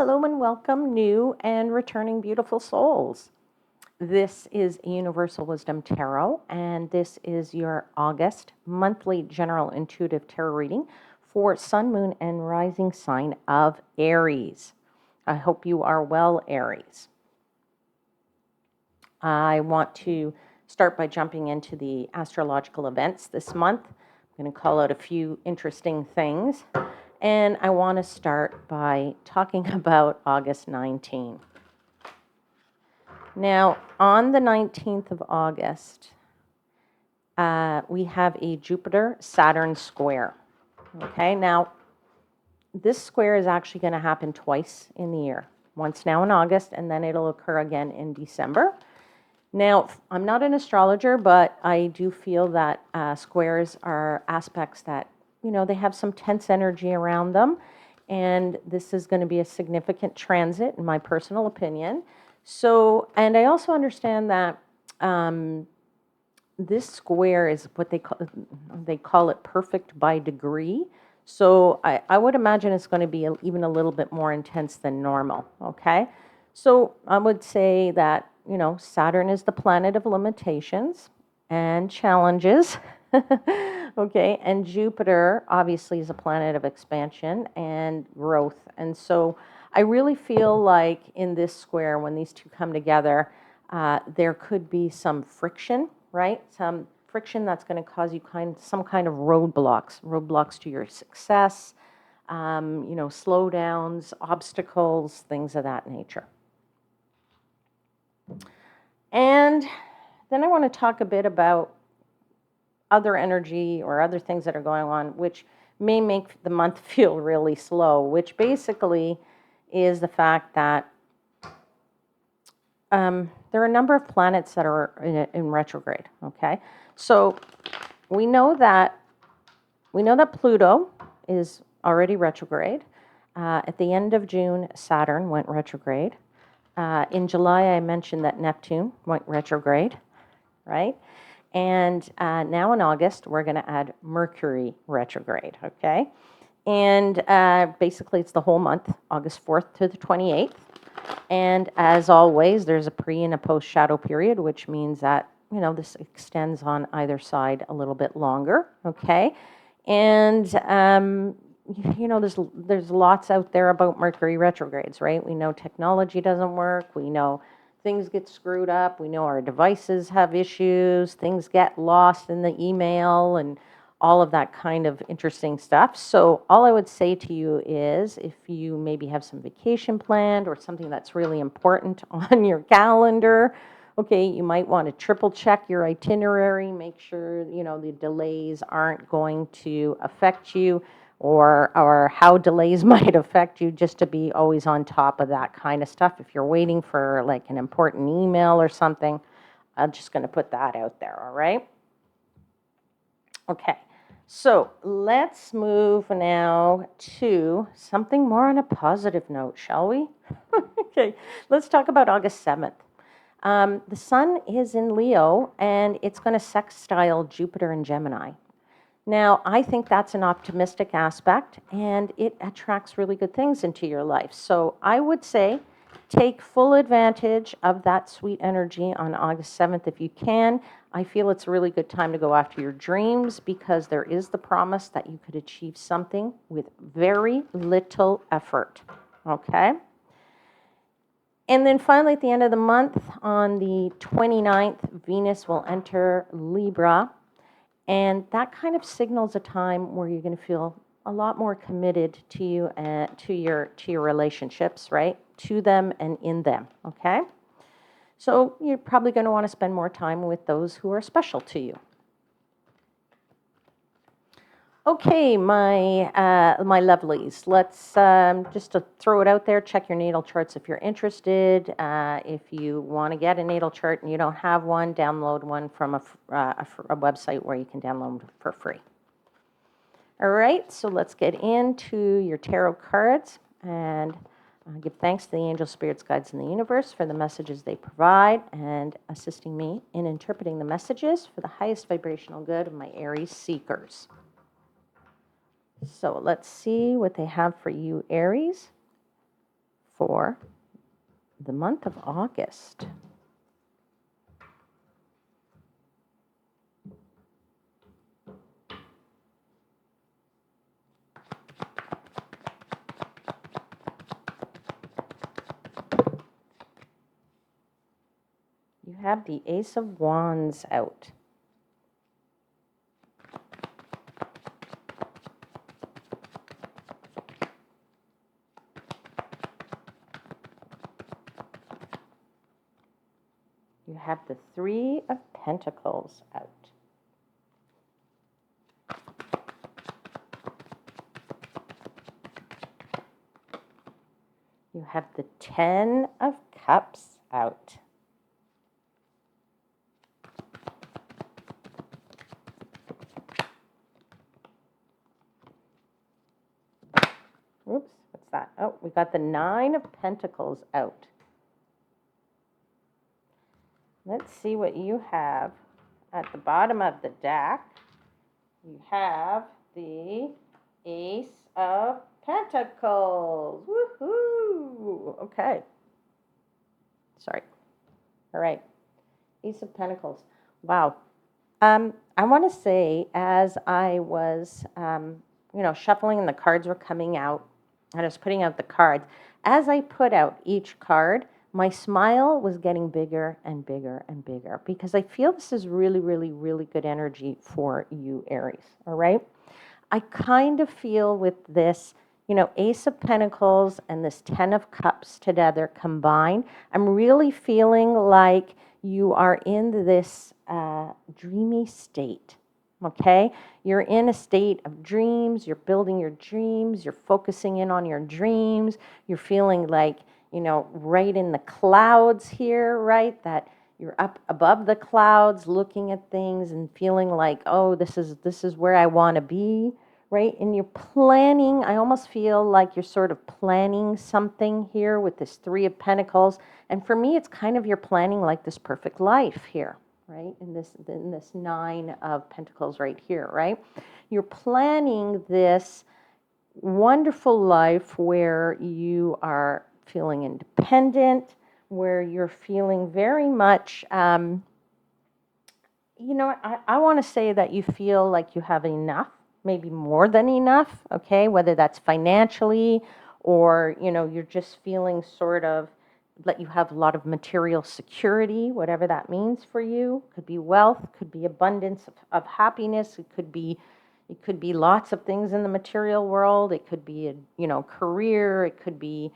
Hello and welcome, new and returning beautiful souls. This is Universal Wisdom Tarot, and this is your August monthly general intuitive tarot reading for Sun, Moon, and Rising sign of Aries. I hope you are well, Aries. I want to start by jumping into the astrological events this month. I'm going to call out a few interesting things. And I want to start by talking about August 19. Now, on the 19th of August, we have a Jupiter-Saturn square. Okay, now this square is actually going to happen twice in the year. Once now in August, and then it'll occur again in December. Now, I'm not an astrologer, but I do feel that squares are aspects that, they have some tense energy around them. And this is going to be a significant transit, in my personal opinion. So, and I also understand that this square is what they call it perfect by degree. So I would imagine it's going to be even a little bit more intense than normal, okay? So I would say that, Saturn is the planet of limitations and challenges, okay? And Jupiter obviously is a planet of expansion and growth. And so I really feel like in this square, when these two come together, there could be some friction, right? Some friction that's going to cause you some kind of roadblocks to your success, slowdowns, obstacles, things of that nature. And then I want to talk a bit about other energy or other things that are going on, which may make the month feel really slow, which basically is the fact that there are a number of planets that are in retrograde, okay? So we know that Pluto is already retrograde. At the end of June, Saturn went retrograde. In July, I mentioned that Neptune went retrograde, right? And now in August, we're going to add Mercury retrograde, okay? And basically, it's the whole month, August 4th to the 28th. And as always, there's a pre and a post shadow period, which means that, this extends on either side a little bit longer, okay? And, there's lots out there about Mercury retrogrades, right? We know technology doesn't work. We know things get screwed up. We know our devices have issues. Things get lost in the email and all of that kind of interesting stuff. So all I would say to you is if you maybe have some vacation planned or something that's really important on your calendar, okay, you might want to triple check your itinerary, make sure, the delays aren't going to affect you or how delays might affect you, just to be always on top of that kind of stuff. If you're waiting for like an important email or something, I'm just going to put that out there, all right? Okay, so let's move now to something more on a positive note, shall we? Okay, let's talk about August 7th. The sun is in Leo, and it's going to sextile Jupiter in Gemini. Now, I think that's an optimistic aspect, and it attracts really good things into your life. So I would say take full advantage of that sweet energy on August 7th if you can. I feel it's a really good time to go after your dreams because there is the promise that you could achieve something with very little effort, okay? And then finally, at the end of the month, on the 29th, Venus will enter Libra. And that kind of signals a time where you're going to feel a lot more committed to you and to your relationships, right? To them and in them, okay? So you're probably going to want to spend more time with those who are special to you. Okay, my lovelies, let's just to throw it out there, check your natal charts if you're interested. If you want to get a natal chart and you don't have one, download one from a website where you can download them for free. All right, so let's get into your tarot cards and give thanks to the angels, spirits, guides, and the universe for the messages they provide and assisting me in interpreting the messages for the highest vibrational good of my Aries seekers. So let's see what they have for you, Aries, for the month of August. You have the Ace of Wands out. You have the Three of Pentacles out. You have the Ten of Cups out. Oops, what's that? Oh, we got the Nine of Pentacles out. Let's see what you have at the bottom of the deck. You have the Ace of Pentacles. Woohoo! Okay. Sorry. All right. Ace of Pentacles. Wow. I want to say, as I was, shuffling and the cards were coming out, and I was putting out the cards, as I put out each card, my smile was getting bigger and bigger and bigger because I feel this is really, really, really good energy for you, Aries. All right. I kind of feel with this, Ace of Pentacles and this Ten of Cups together combined, I'm really feeling like you are in this dreamy state. Okay, you're in a state of dreams, you're building your dreams, you're focusing in on your dreams, you're feeling like, right in the clouds here, right? That you're up above the clouds looking at things and feeling like, oh, this is where I want to be, right? And you're planning, I almost feel like you're sort of planning something here with this Three of Pentacles. And for me, it's kind of you're planning like this perfect life here, right? In this Nine of Pentacles right here, right? You're planning this wonderful life where you are feeling independent, where you're feeling very much, I want to say that you feel like you have enough, maybe more than enough, okay? Whether that's financially or, you're just feeling sort of that you have a lot of material security, whatever that means for you. Could be wealth, could be abundance of happiness. It could be lots of things in the material world. It could be a career. It could be,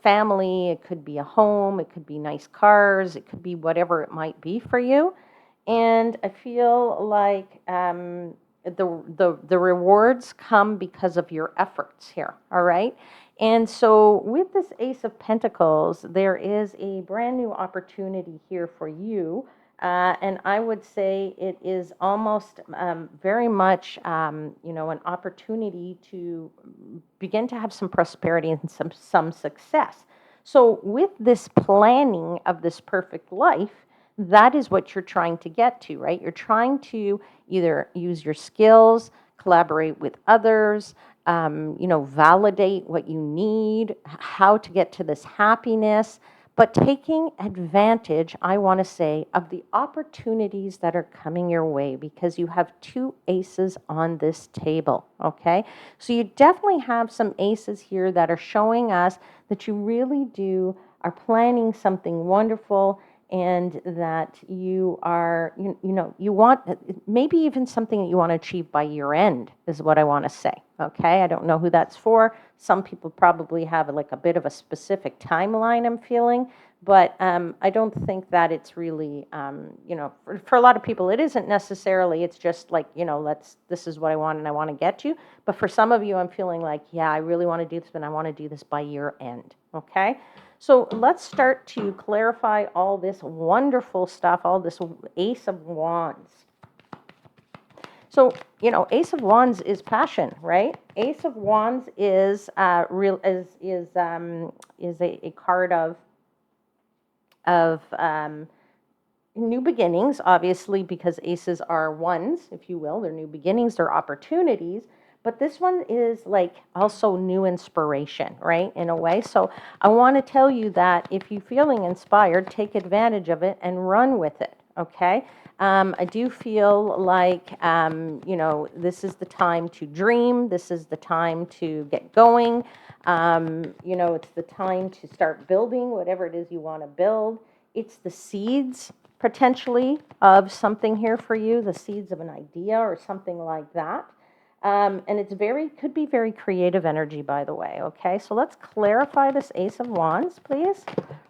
family. It could be a home. It could be nice cars. It could be whatever it might be for you. And I feel like the rewards come because of your efforts here. All right. And so with this Ace of Pentacles, there is a brand new opportunity here for you. And I would say it is almost very much, an opportunity to begin to have some prosperity and some success. So with this planning of this perfect life, that is what you're trying to get to, right? You're trying to either use your skills, collaborate with others, validate what you need, how to get to this happiness, but taking advantage, I want to say, of the opportunities that are coming your way because you have two aces on this table, okay? So you definitely have some aces here that are showing us that you really are planning something wonderful and that you are, you want maybe even something that you want to achieve by year end is what I want to say, okay? I don't know who that's for. Some people probably have like a bit of a specific timeline I'm feeling, but I don't think that it's really, for a lot of people, it isn't necessarily, it's just like, this is what I want and I want to get to. But for some of you, I'm feeling like, yeah, I really want to do this, and I want to do this by year end, okay? So let's start to clarify all this wonderful stuff, all this Ace of Wands. So, Ace of Wands is passion, right? Ace of Wands is a card of new beginnings, obviously, because aces are ones, if you will. They're new beginnings, they're opportunities. But this one is like also new inspiration, right? In a way. So I want to tell you that if you're feeling inspired, take advantage of it and run with it. Okay. I do feel like, this is the time to dream. This is the time to get going. It's the time to start building whatever it is you want to build. It's the seeds potentially of something here for you, the seeds of an idea or something like that. And it's could be very creative energy, by the way. Okay, so let's clarify this Ace of Wands, please.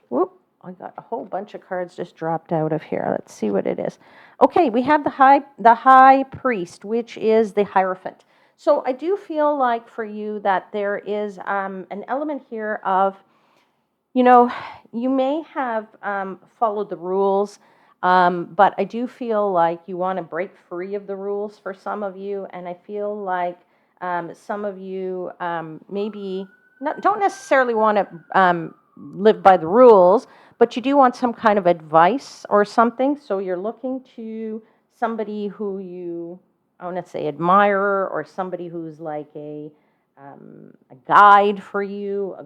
Whoop, I got a whole bunch of cards just dropped out of here. Let's see what it is. Okay, we have the high priest, which is the Hierophant. So I do feel like for you that there is an element here of, you may have followed the rules, but I do feel like you want to break free of the rules for some of you, and I feel like some of you maybe don't necessarily want to live by the rules, but you do want some kind of advice or something. So you're looking to somebody who you, I want to say, admire, or somebody who's like a guide for you, a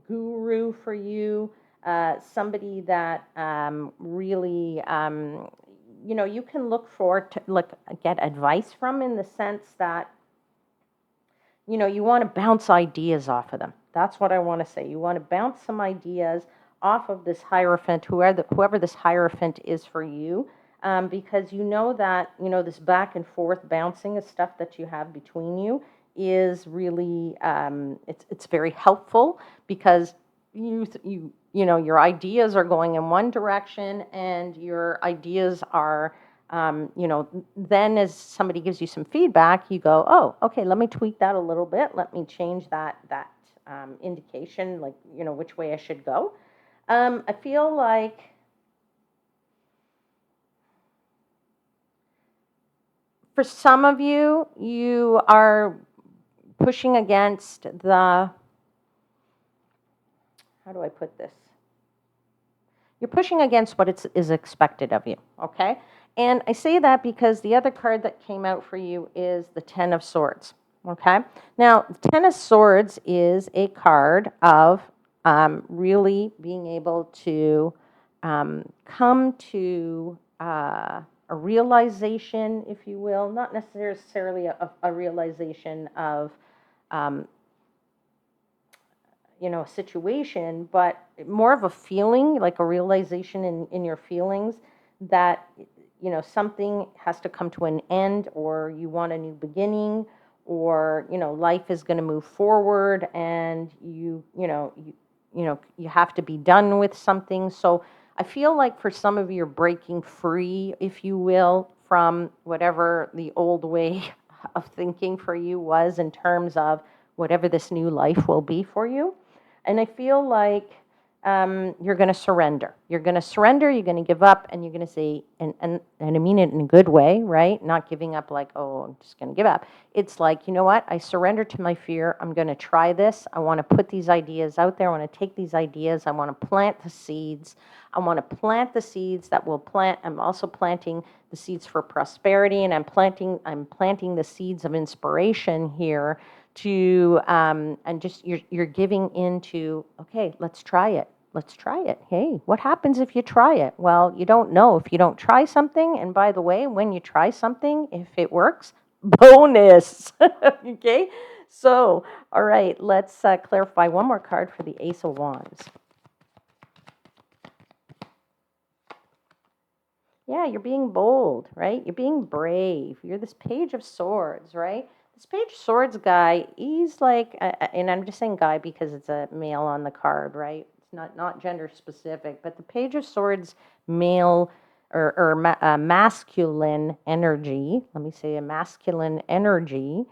guru for you, somebody that really, you can look for to get advice from, in the sense that, you want to bounce ideas off of them. That's what I want to say. You want to bounce some ideas off of this Hierophant, whoever this Hierophant is for you, because you know that, this back and forth bouncing of stuff that you have between you is really, it's very helpful, because your ideas are going in one direction, and your ideas are, then as somebody gives you some feedback, you go, oh, okay, let me tweak that a little bit. Let me change that indication, like, which way I should go. I feel like for some of you, you are pushing against how do I put this? You're pushing against what is expected of you, okay? And I say that because the other card that came out for you is the Ten of Swords, okay? Now, the Ten of Swords is a card of really being able to come to a realization, if you will, not necessarily a realization of a situation, but more of a feeling, like a realization in your feelings that, something has to come to an end, or you want a new beginning, or, life is going to move forward, and you have to be done with something. So I feel like for some of you, you're breaking free, if you will, from whatever the old way of thinking for you was, in terms of whatever this new life will be for you. And I feel like you're going to surrender. You're going to surrender, you're going to give up, and you're going to say, and I mean it in a good way, right? Not giving up like, oh, I'm just going to give up. It's like, you know what? I surrender to my fear. I'm going to try this. I want to put these ideas out there. I want to take these ideas. I want to plant the seeds. I want to plant the seeds that will plant. I'm also planting the seeds for prosperity, and I'm planting the seeds of inspiration here to and just you're giving into, okay, let's try it. Hey, what happens if you try it? Well, you don't know if you don't try something. And by the way, when you try something, if it works, bonus. Okay, so all right, let's clarify one more card for the Ace of Wands. Yeah, you're being bold, right? You're being brave. You're this Page of Swords, right? This Page of Swords guy, he's like, and I'm just saying guy because it's a male on the card, right? It's not gender specific, but the Page of Swords male or masculine energy, let me say a masculine energy,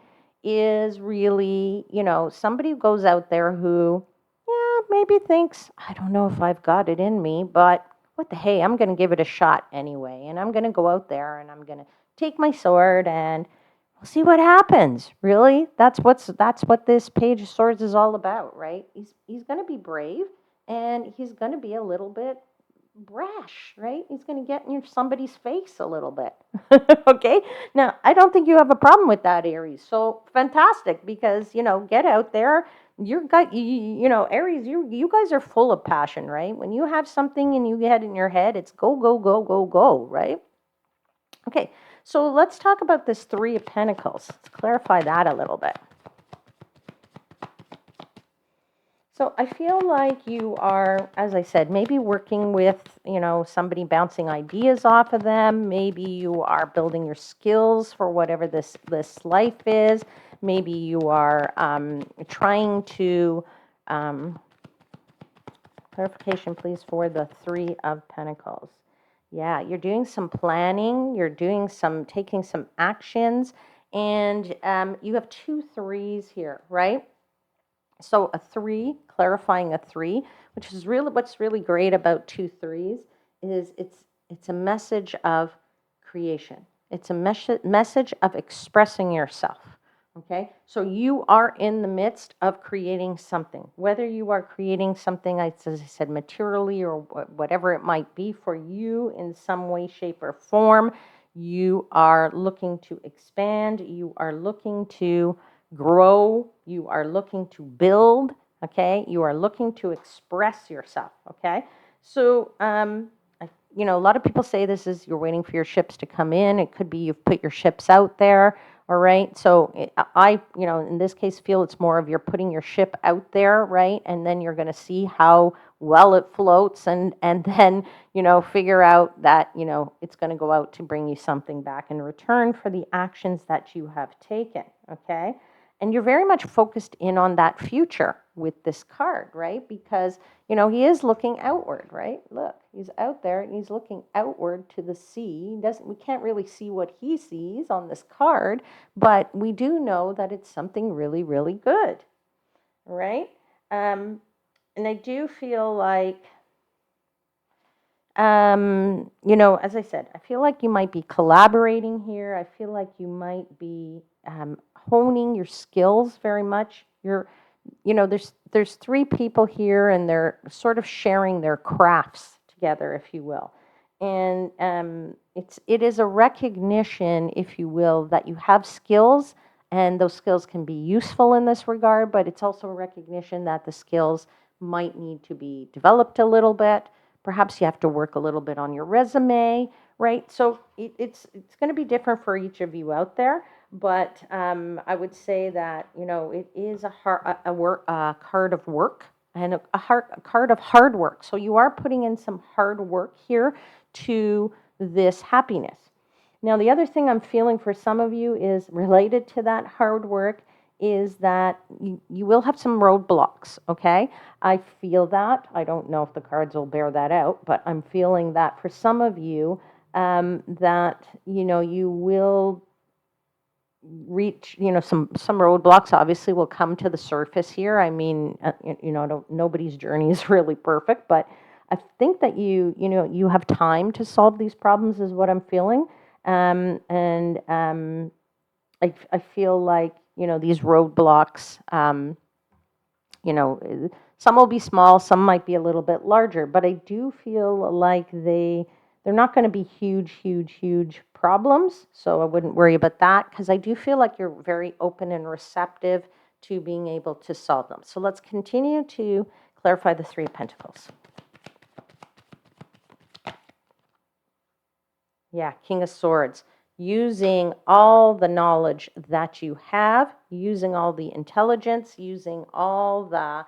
is really, somebody who goes out there who, yeah, maybe thinks, I don't know if I've got it in me, but what the hey, I'm going to give it a shot anyway. And I'm going to go out there and I'm going to take my sword and we'll see what happens. Really? That's what this Page of Swords is all about, right? He's going to be brave, and he's going to be a little bit brash, right? He's going to get in somebody's face a little bit. Okay. Now, I don't think you have a problem with that, Aries. So fantastic, because get out there. Aries, you guys are full of passion, right? When you have something and you get it in your head, it's go, go, go, go, go, right? Okay. So let's talk about this Three of Pentacles. Let's clarify that a little bit. So I feel like you are, as I said, maybe working with, somebody, bouncing ideas off of them. Maybe you are building your skills for whatever this life is. Maybe you are trying to, clarification please for the Three of Pentacles. Yeah, you're doing some planning. You're taking some actions. And you have 2 threes here, right? So a 3, clarifying a 3, which is really what's really great about 2 threes, is it's a message of creation. It's a message of expressing yourself. Okay, so you are in the midst of creating something, whether you are creating something, as I said, materially or whatever it might be for you in some way, shape, or form. You are looking to expand. You are looking to grow. You are looking to build. Okay, you are looking to express yourself. Okay, so a lot of people say this is you're waiting for your ships to come in. It could be you've put your ships out there. All right. So in this case, feel it's more of you're putting your ship out there, right? And then you're going to see how well it floats, and then figure out that it's going to go out to bring you something back in return for the actions that you have taken. Okay. And you're very much focused in on that future with this card, right? Because, he is looking outward, right? Look, he's out there and he's looking outward to the sea. We can't really see what he sees on this card, but we do know that it's something really, really good, right? And I do feel like, as I said, I feel like you might be collaborating here. I feel like you might be honing your skills very much. There's 3 people here, and they're sort of sharing their crafts together, if you will. And it is a recognition, if you will, that you have skills, and those skills can be useful in this regard, but it's also a recognition that the skills might need to be developed a little bit. Perhaps you have to work a little bit on your resume, right? So it's going to be different for each of you out there. But I would say that it is a card of work, and a card of hard work. So you are putting in some hard work here to this happiness. Now, the other thing I'm feeling for some of you is related to that hard work is that you will have some roadblocks, okay? I feel that. I don't know if the cards will bear that out, but I'm feeling that for some of you, that, you will reach, some roadblocks obviously will come to the surface here. I mean, nobody's journey is really perfect, but I think that you have time to solve these problems is what I'm feeling. I feel like, these roadblocks, some will be small, some might be a little bit larger, but I do feel like they're not going to be huge, huge, huge problems. So I wouldn't worry about that, because I do feel like you're very open and receptive to being able to solve them. So let's continue to clarify the Three of Pentacles. Yeah, King of Swords. Using all the knowledge that you have, using all the intelligence, using all the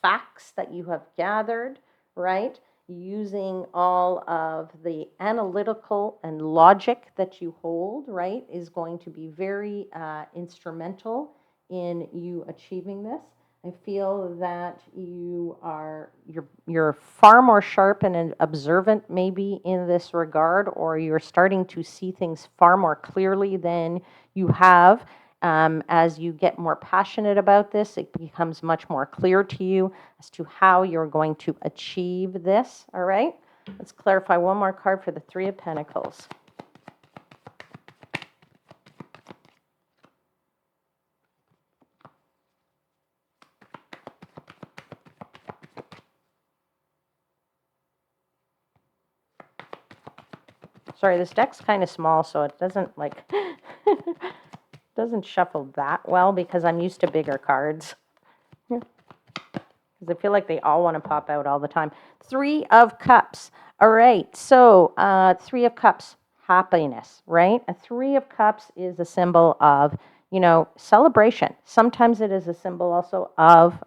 facts that you have gathered, right? Using all of the analytical and logic that you hold, right, is going to be very instrumental in you achieving this. I feel that you're far more sharp and observant maybe in this regard, or you're starting to see things far more clearly than you have. As you get more passionate about this, it becomes much more clear to you as to how you're going to achieve this. All right, let's clarify one more card for the Three of Pentacles. Sorry, this deck's kind of small, so it doesn't like doesn't shuffle that well because I'm used to bigger cards. Because I feel like they all want to pop out all the time. 3 of Cups. All right, so 3 of Cups, happiness, right? A 3 of Cups is a symbol of, celebration. Sometimes it is a symbol also of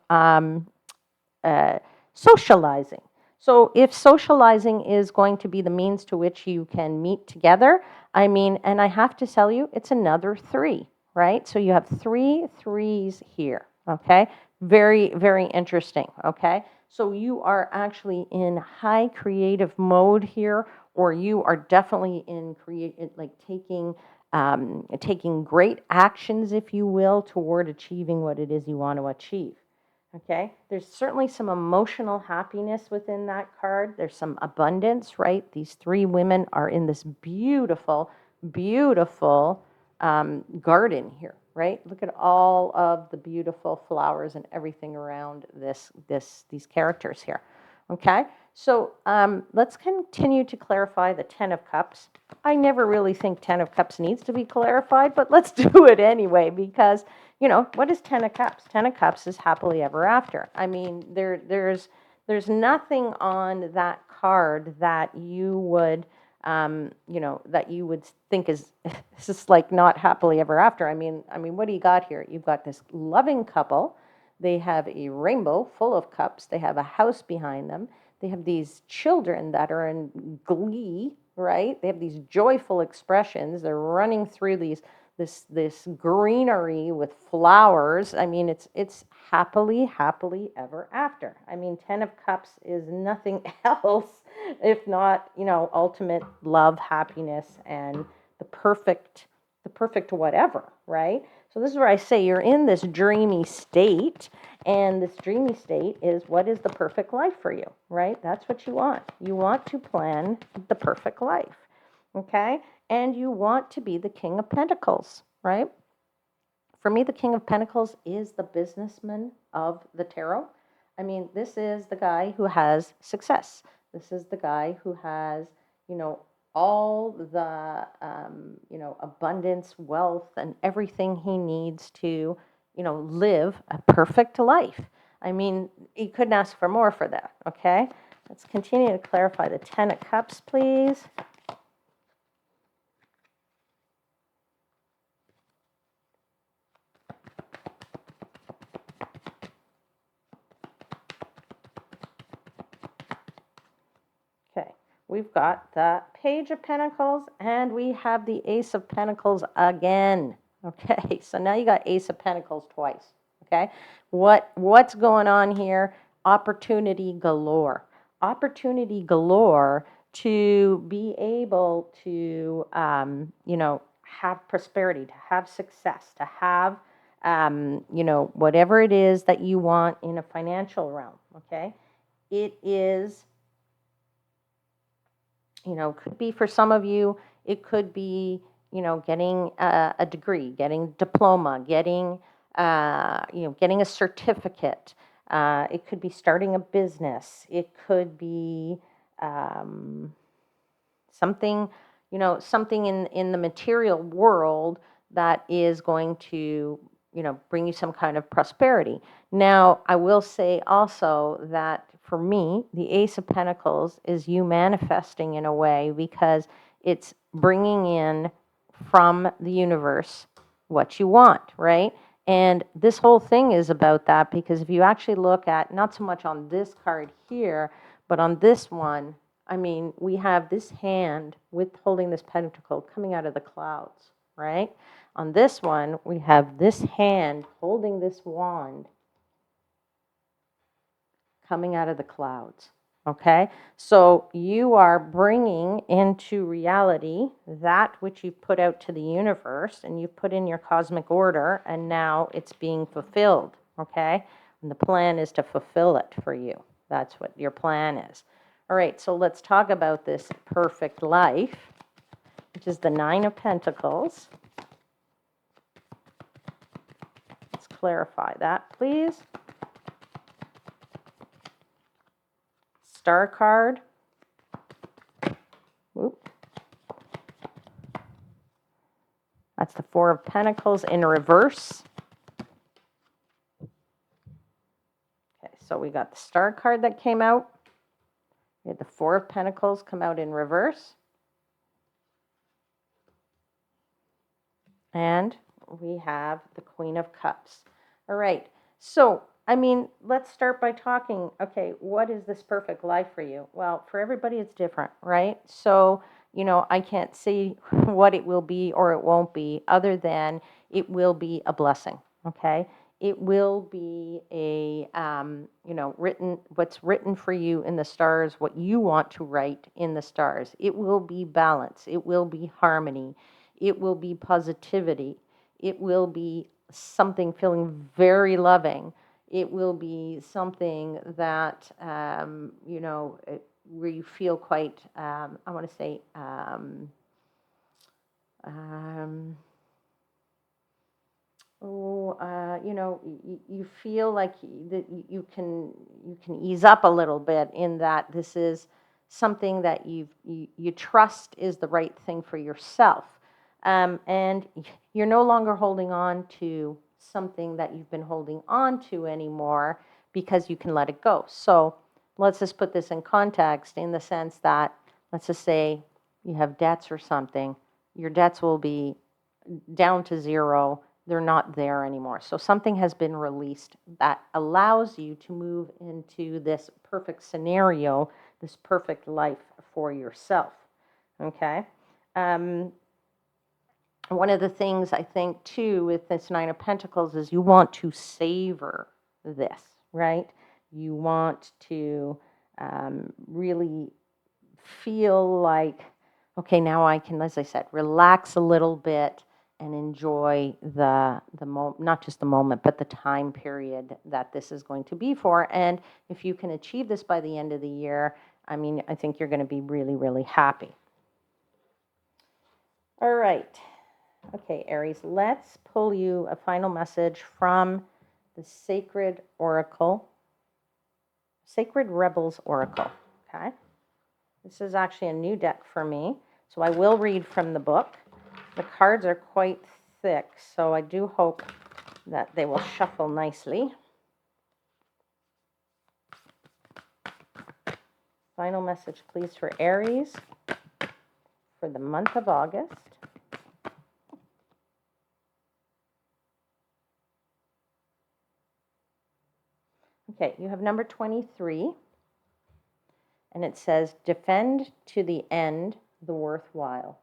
socializing. So if socializing is going to be the means to which you can meet together, and I have to tell you, it's another 3, right? So you have 3 threes here, okay? Very, very interesting, okay? So you are actually in high creative mode here, or you are definitely in taking great actions, if you will, toward achieving what it is you want to achieve. Okay, there's certainly some emotional happiness within that card. There's some abundance, right? These 3 women are in this beautiful, beautiful garden here, right? Look at all of the beautiful flowers and everything around these characters here. Okay, so let's continue to clarify the 10 of Cups. I never really think 10 of Cups needs to be clarified, but let's do it anyway because what is 10 of Cups? 10 of Cups is happily ever after. There's nothing on that card that you would, that you would think is just like not happily ever after. What do you got here? You've got this loving couple. They have a rainbow full of cups. They have a house behind them. They have these children that are in glee, right? They have these joyful expressions. They're running through this greenery with flowers. It's happily ever after. 10 of Cups is nothing else if not, ultimate love, happiness, and the perfect whatever, right? So this is where I say you're in this dreamy state, and this dreamy state is what is the perfect life for you, right? That's what you want. You want to plan the perfect life, okay? And you want to be the King of Pentacles, right? For me, the King of Pentacles is the businessman of the tarot. This is the guy who has success. This is the guy who has, all the, abundance, wealth, and everything he needs to, live a perfect life. You couldn't ask for more for that, okay? Let's continue to clarify the 10 of Cups, please. Okay, we've got the Page of Pentacles, and we have the Ace of Pentacles again. Okay, so now you got Ace of Pentacles twice. Okay, what's going on here? Opportunity galore. Opportunity galore to be able to, have prosperity, to have success, to have, whatever it is that you want in a financial realm. Okay, it is. Could be for some of you, it could be, getting a degree, getting a diploma, getting a certificate. It could be starting a business. It could be something, something in the material world that is going to, bring you some kind of prosperity. Now, I will say also that for me, the Ace of Pentacles is you manifesting in a way because it's bringing in from the universe what you want, right? And this whole thing is about that because if you actually look at, not so much on this card here, but on this one, we have this hand with holding this pentacle coming out of the clouds, right? On this one, we have this hand holding this wand coming out of the clouds, okay? So you are bringing into reality that which you've put out to the universe and you've put in your cosmic order, and now it's being fulfilled, okay? And the plan is to fulfill it for you. That's what your plan is. All right, so let's talk about this perfect life, which is the 9 of Pentacles. Let's clarify that, please. Star card. Oop. Four of Pentacles in reverse. Okay, so we got the Star card that came out. We had the Four of Pentacles come out in reverse. And we have the Queen of Cups. All right. So, I mean, let's start by talking, okay, what is this perfect life for you? Well, for everybody, it's different, right? So, I can't say what it will be or it won't be, other than it will be a blessing, okay? It will be what's written for you in the stars, what you want to write in the stars. It will be balance. It will be harmony. It will be positivity. It will be something feeling very loving. It will be something that, where you feel quite, I want to say, you feel like that you can ease up a little bit, in that this is something that you trust is the right thing for yourself, and you're no longer holding on to something that you've been holding on to anymore, because you can let it go. So let's just put this in context, in the sense that, let's just say you have debts or something. Your debts will be down to zero. They're not there anymore. So something has been released that allows you to move into this perfect scenario, this perfect life for yourself. Okay. One of the things I think too with this Nine of Pentacles is you want to savor this, right? You want to really feel like, okay, now I can, as I said, relax a little bit and enjoy not just the moment, but the time period that this is going to be for. And if you can achieve this by the end of the year, I mean, I think you're going to be really, really happy. All right. Okay, Aries, let's pull you a final message from the Sacred Oracle, Sacred Rebels Oracle. Okay. This is actually a new deck for me, so I will read from the book. The cards are quite thick, so I do hope that they will shuffle nicely. Final message, please, for Aries for the month of August. Okay, you have number 23, and it says, defend to the end the worthwhile.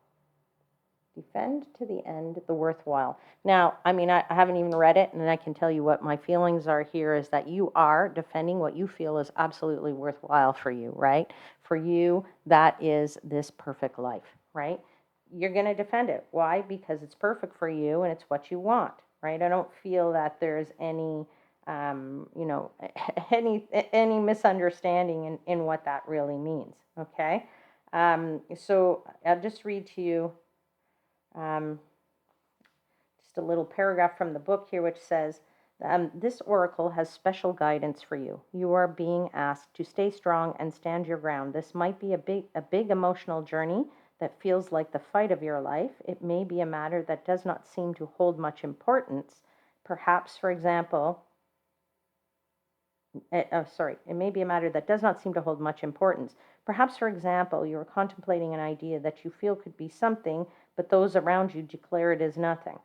Defend to the end the worthwhile. Now, I mean, I haven't even read it, and I can tell you what my feelings are here is that you are defending what you feel is absolutely worthwhile for you, right? For you, that is this perfect life, right? You're going to defend it. Why? Because it's perfect for you and it's what you want, right? I don't feel that there's any, any misunderstanding in what that really means, okay? So I'll just read to you just a little paragraph from the book here, which says, this oracle has special guidance for you. You are being asked to stay strong and stand your ground. This might be a big emotional journey that feels like the fight of your life. It may be a matter that does not seem to hold much importance. Perhaps, for example, it may be a matter that does not seem to hold much importance. Perhaps, for example, you are contemplating an idea that you feel could be something, but those around you declare it is nothing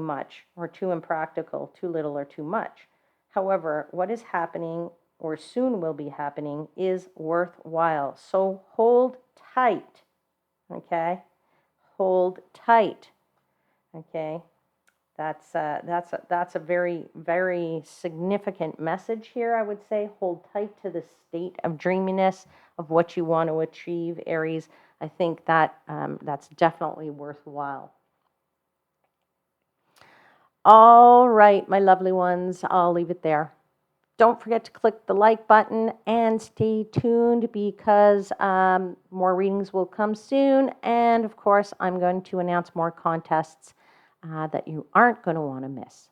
much, or too impractical, too little, or too much. However, what is happening, or soon will be happening, is worthwhile. So hold tight, okay? Hold tight, okay? That's a very, very significant message here, I would say. Hold tight to the state of dreaminess of what you want to achieve, Aries. I think that that's definitely worthwhile. All right, my lovely ones, I'll leave it there. Don't forget to click the like button and stay tuned, because more readings will come soon. And of course, I'm going to announce more contests that you aren't going to want to miss.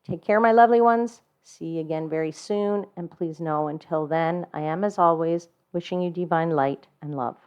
Take care, my lovely ones. See you again very soon. And please know, until then, I am, as always, wishing you divine light and love.